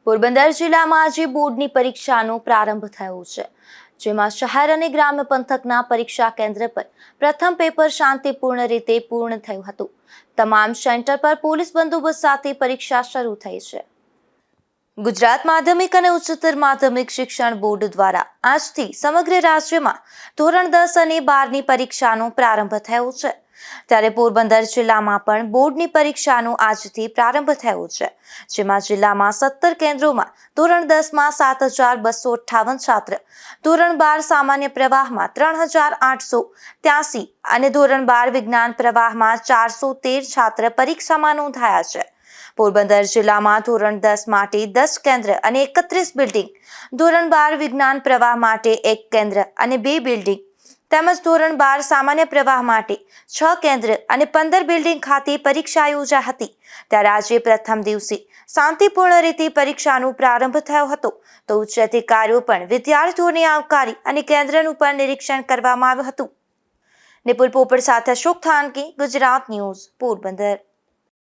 પોરબંદર જિલ્લામાં આજે બોર્ડની પરીક્ષાનો પ્રારંભ થયો છે, જેમાં શહેર અને ગ્રામ્ય પંથકના પરીક્ષા કેન્દ્ર પર પ્રથમ પેપર શાંતિપૂર્ણ રીતે પૂર્ણ થયું હતું। તમામ સેન્ટર પર પોલીસ બંદોબસ્ત સાથે પરીક્ષા શરૂ થઈ છે। ગુજરાત માધ્યમિક અને ઉચ્ચતર માધ્યમિક શિક્ષણ બોર્ડ દ્વારા આજથી સમગ્ર રાજ્યમાં ધોરણ 10 અને 12ની પરીક્ષાનો પ્રારંભ થયો છે, ત્યારે પોરબંદર જિલ્લામાં પણ બોર્ડની પરીક્ષાનો આજથી પ્રારંભ થયો છે, જેમાં જિલ્લામાં 17 કેન્દ્રોમાં ધોરણ 10માં 7,258 છાત્ર, ધોરણ 12 સામાન્ય પ્રવાહમાં 3,883 અને ધોરણ 12 વિજ્ઞાન પ્રવાહમાં 413 છાત્ર પરીક્ષામાં નોંધાયા છે। પોરબંદર જિલ્લામાં ધોરણ 10 માટે 10 કેન્દ્ર અને 31 બિલ્ડિંગ, ધોરણ 12 વિજ્ઞાન પ્રવાહ માટે 1 કેન્દ્ર અને 2 બિલ્ડિંગ તેમજ ધોરણ 12 સામાન્ય પ્રવાહ માટે 6 કેન્દ્ર અને 15 બિલ્ડિંગ ખાતે પરીક્ષા યોજાઈ હતી। ત્યારે આજે પ્રથમ દિવસે શાંતિપૂર્ણ રીતે પરીક્ષાનો પ્રારંભ થયો હતો, તો ઉચ્ચ અધિકારીઓ પણ વિદ્યાર્થીઓને આવકારી અને કેન્દ્રનું પણ નિરીક્ષણ કરવામાં આવ્યું હતું। નિપુલ પોપટ સાથે અશોક થાનકી, ગુજરાત ન્યૂઝ, પોરબંદર।